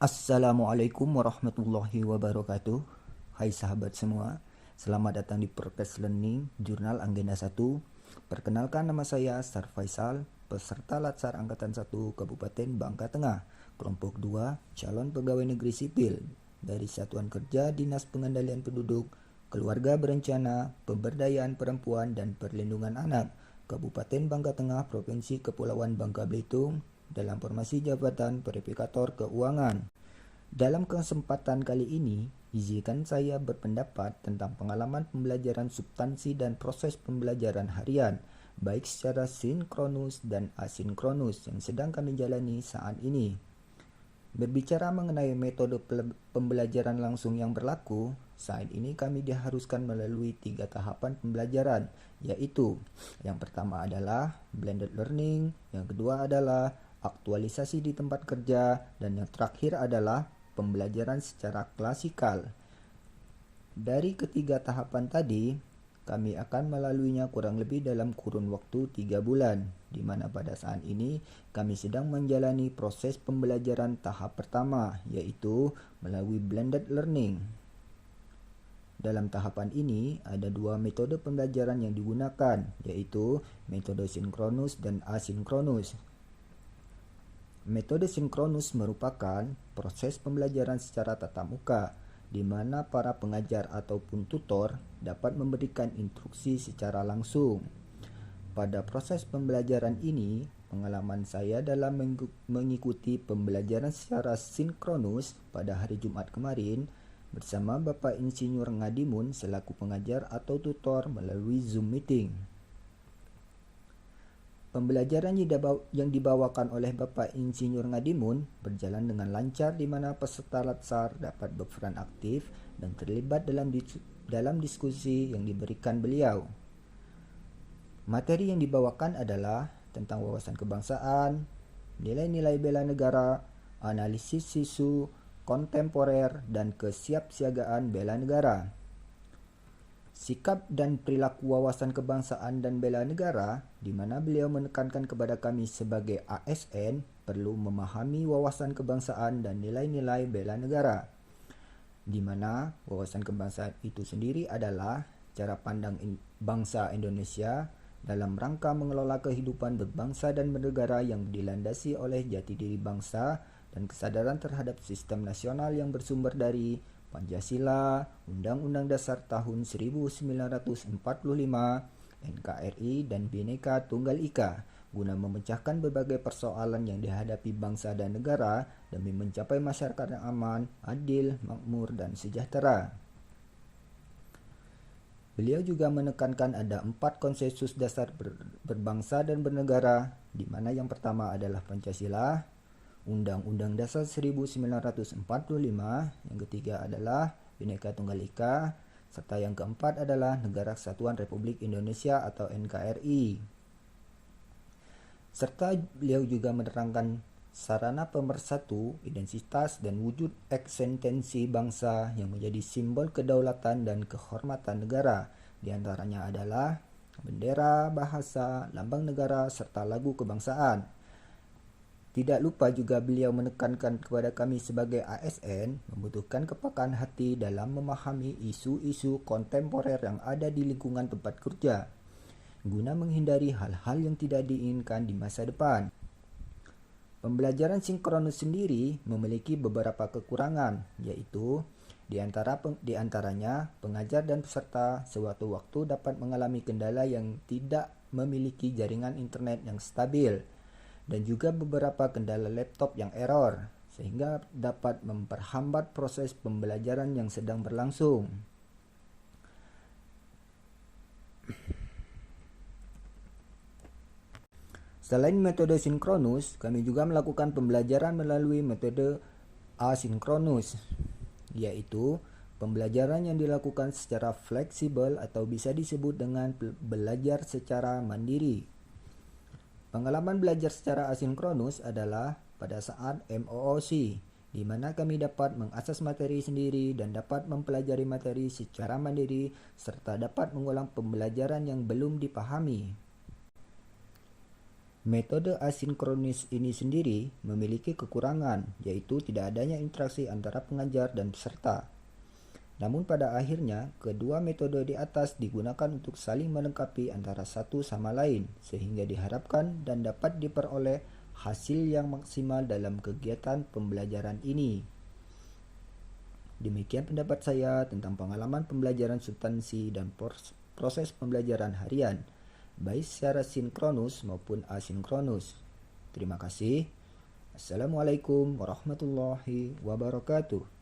Assalamualaikum warahmatullahi wabarakatuh. Hai sahabat semua, selamat datang di Podcast Learning Jurnal Agenda 1. Perkenalkan, nama saya Star Faisal, peserta Latsar Angkatan 1 Kabupaten Bangka Tengah, kelompok 2, calon pegawai negeri sipil dari Satuan Kerja Dinas Pengendalian Penduduk, Keluarga Berencana, Pemberdayaan Perempuan dan Perlindungan Anak, Kabupaten Bangka Tengah, Provinsi Kepulauan Bangka Belitung, dalam formasi jabatan verifikator keuangan. Dalam kesempatan kali ini, izinkan saya berpendapat tentang pengalaman pembelajaran substansi dan proses pembelajaran harian, baik secara sinkronus dan asinkronus yang sedang kami jalani saat ini. Berbicara mengenai metode pembelajaran langsung yang berlaku, saat ini kami diharuskan melalui 3 tahapan pembelajaran, yaitu yang pertama adalah blended learning, yang kedua adalah aktualisasi di tempat kerja, dan yang terakhir adalah pembelajaran secara klasikal. Dari ketiga tahapan tadi, kami akan melaluinya kurang lebih dalam kurun waktu 3 bulan, di mana pada saat ini kami sedang menjalani proses pembelajaran tahap pertama, yaitu melalui blended learning. Dalam tahapan ini, ada 2 metode pembelajaran yang digunakan, yaitu metode sinkronus dan asinkronus. Metode sinkronus merupakan proses pembelajaran secara tatap muka, di mana para pengajar ataupun tutor dapat memberikan instruksi secara langsung. Pada proses pembelajaran ini, pengalaman saya dalam mengikuti pembelajaran secara sinkronus pada hari Jumat kemarin bersama Bapak Insinyur Ngadimun selaku pengajar atau tutor melalui Zoom meeting. Pembelajaran yang dibawakan oleh Bapak Insinyur Ngadimun berjalan dengan lancar, di mana peserta Latsar dapat berperan aktif dan terlibat dalam diskusi yang diberikan beliau. Materi yang dibawakan adalah tentang wawasan kebangsaan, nilai-nilai bela negara, analisis isu kontemporer, dan kesiapsiagaan bela negara. Sikap dan perilaku wawasan kebangsaan dan bela negara, di mana beliau menekankan kepada kami sebagai ASN perlu memahami wawasan kebangsaan dan nilai-nilai bela negara, di mana wawasan kebangsaan itu sendiri adalah cara pandang bangsa Indonesia dalam rangka mengelola kehidupan berbangsa dan bernegara yang dilandasi oleh jati diri bangsa dan kesadaran terhadap sistem nasional yang bersumber dari Pancasila, Undang-Undang Dasar tahun 1945, NKRI, dan Bhinneka Tunggal Ika, guna memecahkan berbagai persoalan yang dihadapi bangsa dan negara demi mencapai masyarakat yang aman, adil, makmur, dan sejahtera. Beliau juga menekankan ada 4 konsensus dasar berbangsa dan bernegara, di mana yang pertama adalah Pancasila, Undang-Undang Dasar 1945, yang ketiga adalah Bhinneka Tunggal Ika, serta yang keempat adalah Negara Kesatuan Republik Indonesia atau NKRI. Serta beliau juga menerangkan sarana pemersatu, identitas, dan wujud eksistensi bangsa yang menjadi simbol kedaulatan dan kehormatan negara. Di antaranya adalah bendera, bahasa, lambang negara, serta lagu kebangsaan. Tidak lupa juga beliau menekankan kepada kami sebagai ASN membutuhkan kepekaan hati dalam memahami isu-isu kontemporer yang ada di lingkungan tempat kerja, guna menghindari hal-hal yang tidak diinginkan di masa depan. Pembelajaran sinkronus sendiri memiliki beberapa kekurangan, yaitu di antaranya pengajar dan peserta sewaktu-waktu dapat mengalami kendala yang tidak memiliki jaringan internet yang stabil, dan juga beberapa kendala laptop yang error, sehingga dapat memperhambat proses pembelajaran yang sedang berlangsung. Selain metode sinkronus, kami juga melakukan pembelajaran melalui metode asinkronus, yaitu pembelajaran yang dilakukan secara fleksibel atau bisa disebut dengan belajar secara mandiri. Pengalaman belajar secara asinkronus adalah pada saat MOOC, di mana kami dapat mengakses materi sendiri dan dapat mempelajari materi secara mandiri serta dapat mengulang pembelajaran yang belum dipahami. Metode asinkronis ini sendiri memiliki kekurangan, yaitu tidak adanya interaksi antara pengajar dan peserta. Namun pada akhirnya, kedua metode di atas digunakan untuk saling melengkapi antara satu sama lain, sehingga diharapkan dan dapat diperoleh hasil yang maksimal dalam kegiatan pembelajaran ini. Demikian pendapat saya tentang pengalaman pembelajaran substansi dan proses pembelajaran harian, baik secara sinkronus maupun asinkronus. Terima kasih. Assalamualaikum warahmatullahi wabarakatuh.